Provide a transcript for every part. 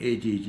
AGG,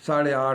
850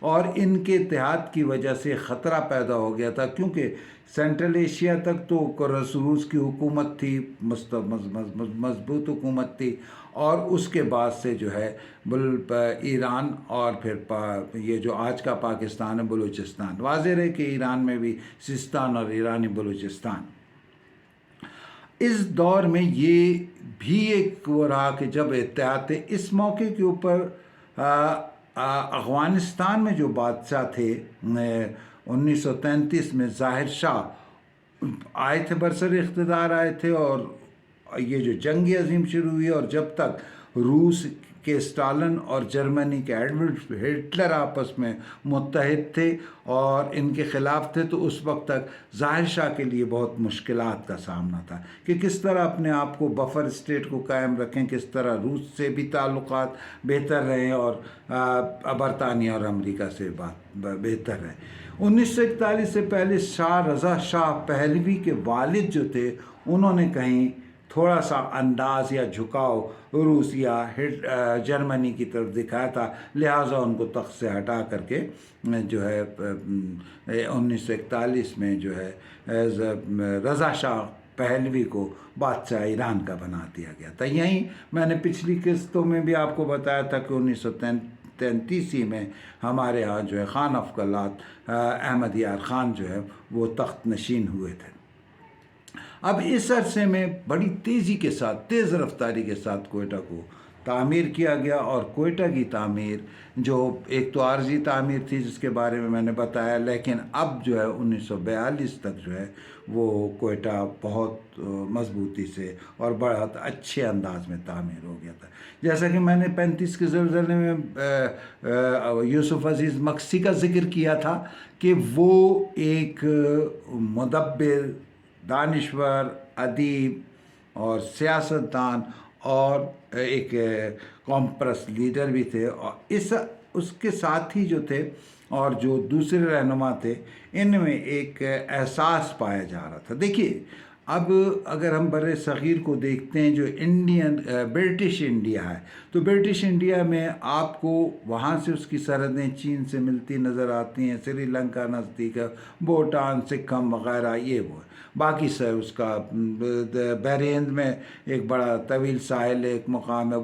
اور ان کے اتحاد کی وجہ سے خطرہ پیدا ہو گیا تھا، کیونکہ سینٹرل ایشیا تک تو روس کی حکومت تھی، مضبوط حکومت تھی، اور اس کے بعد سے جو ہے ایران اور پھر یہ جو آج کا پاکستان ہے بلوچستان، واضح ہے کہ ایران میں بھی سیستان اور ایرانی بلوچستان۔ اس دور میں یہ بھی ایک وہ رہا کہ جب اتحاد تھے، اس موقع کے اوپر افغانستان میں جو بادشاہ تھے 1933 میں ظاہر شاہ آئے تھے، برسر اقتدار آئے تھے، اور یہ جو جنگ عظیم شروع ہوئی، اور جب تک روس کے اسٹالن اور جرمنی کے ایڈولف ہٹلر آپس میں متحد تھے اور ان کے خلاف تھے، تو اس وقت تک ظاہر شاہ کے لیے بہت مشکلات کا سامنا تھا کہ کس طرح اپنے آپ کو بفر اسٹیٹ کو قائم رکھیں، کس طرح روس سے بھی تعلقات بہتر رہیں اور برطانیہ اور امریکہ سے بہتر رہے۔ 1941 سے پہلے شاہ رضا شاہ پہلوی کے والد جو تھے، انہوں نے کہیں تھوڑا سا انداز یا جھکاؤ روس یا جرمنی کی طرف دکھایا تھا، لہٰذا ان کو تخت سے ہٹا کر کے جو ہے 1941 میں جو ہے رضا شاہ پہلوی کو بادشاہ ایران کا بنا دیا گیا تھا۔ یہیں میں نے پچھلی قسطوں میں بھی آپ کو بتایا تھا کہ 1933 میں ہمارے ہاں جو ہے خان افقلات احمد یار خان جو ہے وہ تخت نشین ہوئے تھے۔ اب اس عرصے میں بڑی تیزی کے ساتھ، تیز رفتاری کے ساتھ کوئٹہ کو تعمیر کیا گیا، اور کوئٹہ کی تعمیر جو ایک تو عارضی تعمیر تھی جس کے بارے میں میں نے بتایا، لیکن اب جو ہے 1942 تک جو ہے وہ کوئٹہ بہت مضبوطی سے اور بہت اچھے انداز میں تعمیر ہو گیا تھا۔ جیسا کہ میں نے 35 کے زلزلے میں یوسف عزیز مکسی کا ذکر کیا تھا کہ وہ ایک مدبر، دانشور، ادیب اور سیاستدان اور ایک کامپرس لیڈر بھی تھے، اور اس کے ساتھ ہی جو تھے اور جو دوسرے رہنما تھے، ان میں ایک احساس پایا جا رہا تھا۔ دیکھیے، اب اگر ہم بر صغیر کو دیکھتے ہیں، جو برٹش انڈیا ہے، تو برٹش انڈیا میں آپ کو وہاں سے اس کی سرحدیں چین سے ملتی نظر آتی ہیں، سری لنکا نزدیک ہے، بھوٹان، سکم وغیرہ، یہ وہ ہے۔ باقی سر اس کا بحر ہند میں ایک بڑا طویل ساحل ایک مقام ہے،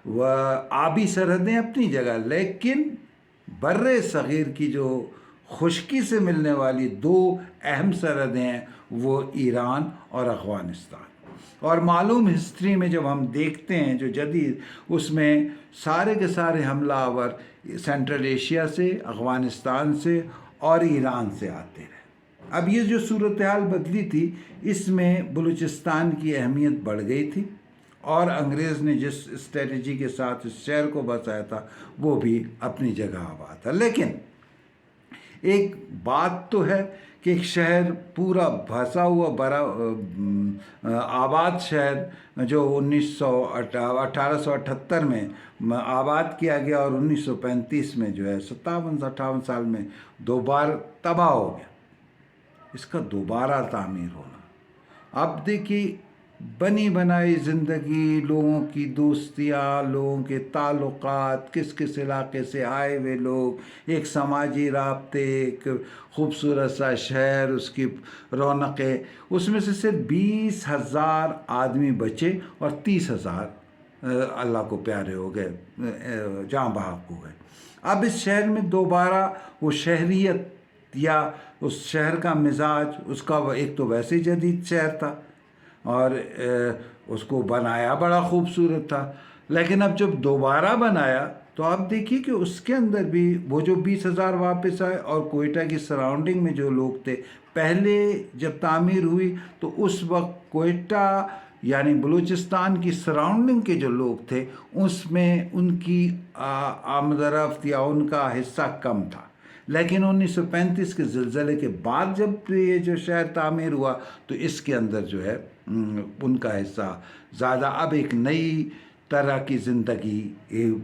وہ آبی سرحدیں اپنی جگہ، لیکن بر صغیر کی جو خشکی سے ملنے والی دو اہم سرحدیں ہیں وہ ایران اور افغانستان۔ اور معلوم ہسٹری میں جب ہم دیکھتے ہیں جو جدید، اس میں سارے کے سارے حملہ آور سینٹرل ایشیا سے، افغانستان سے اور ایران سے آتے رہے۔ اب یہ جو صورتحال بدلی تھی، اس میں بلوچستان کی اہمیت بڑھ گئی تھی، اور انگریز نے جس اسٹریٹجی کے ساتھ اس شہر کو بسایا تھا وہ بھی اپنی جگہ آباد تھا۔ لیکن ایک بات تو ہے کہ ایک شہر پورا بھسا ہوا بڑا آباد شہر جو 1878 میں آباد کیا گیا اور 1935 میں جو ہے 57-58 سال میں دوبارہ تباہ ہو گیا، اس کا دوبارہ تعمیر ہونا۔ اب دیکھیے، بنی بنائی زندگی، لوگوں کی دوستیاں، لوگوں کے تعلقات، کس کس علاقے سے آئے ہوئے لوگ، ایک سماجی رابطے، ایک خوبصورت سا شہر، اس کی رونقیں، اس میں سے صرف 20,000 آدمی بچے اور 30,000 اللہ کو پیارے ہو گئے، جاں بحق ہو گئے۔ اب اس شہر میں دوبارہ وہ شہریت یا اس شہر کا مزاج، اس کا ایک تو ویسے جدید شہر تھا اور اس کو بنایا بڑا خوبصورت تھا، لیکن اب جب دوبارہ بنایا تو آپ دیکھیے کہ اس کے اندر بھی وہ جو 20,000 واپس آئے، اور کوئٹہ کی سراؤنڈنگ میں جو لوگ تھے، پہلے جب تعمیر ہوئی تو اس وقت کوئٹہ یعنی بلوچستان کی سراؤنڈنگ کے جو لوگ تھے، اس میں ان کی آمد و رفت یا ان کا حصہ کم تھا۔ لیکن 1935 کے زلزلے کے بعد جب یہ جو شہر تعمیر ہوا تو اس کے اندر جو ہے ان کا حصہ زیادہ، اب ایک نئی طرح کی زندگی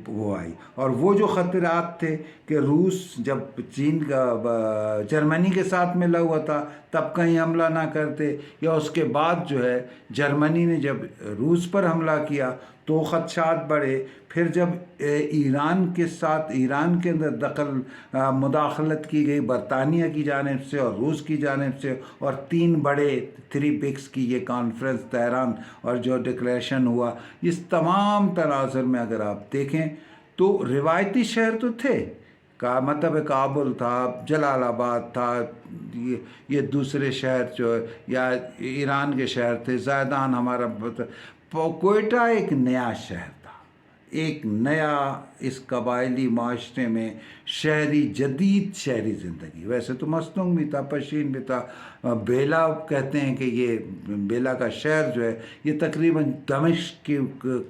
وہ آئی۔ اور وہ جو خطرات تھے کہ روس جب چین کا جرمنی کے ساتھ ملا ہوا تھا تب کہیں حملہ نہ کرتے، یا اس کے بعد جو ہے جرمنی نے جب روس پر حملہ کیا تو خدشات بڑھے. پھر جب ایران کے ساتھ ایران کے اندر مداخلت کی گئی برطانیہ کی جانب سے اور روس کی جانب سے، اور 3 بڑے 3 بکس کی یہ کانفرنس تہران اور جو ڈکلیریشن ہوا، اس تمام تناظر میں اگر آپ دیکھیں تو روایتی شہر تو تھے، مطلب کابل تھا، جلال آباد تھا، یہ دوسرے شہر جو یا ایران کے شہر تھے، زیدان ہمارا، کوئٹہ ایک نیا شہر تھا، ایک نیا اس قبائلی معاشرے میں جدید شہری زندگی. ویسے تو مستنگ بھی تھا، پشین بھی تھا. بیلا کہتے ہیں کہ یہ بیلا کا شہر جو ہے یہ تقریباً دمشق کی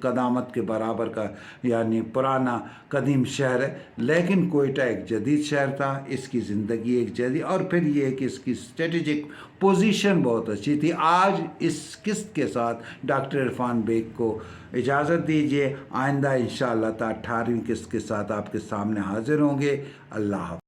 قدامت کے برابر کا یعنی پرانا قدیم شہر ہے، لیکن کوئٹہ ایک جدید شہر تھا. اس کی زندگی ایک جدید، اور پھر یہ کہ اس کی اسٹریٹجک پوزیشن بہت اچھی تھی. آج اس قسط کے ساتھ ڈاکٹر عرفان بیگ کو اجازت دیجیے، آئندہ انشاءاللہ 18ویں قسط کے ساتھ آپ کے سامنے حاضر ہوں گے. اللہ حافظ.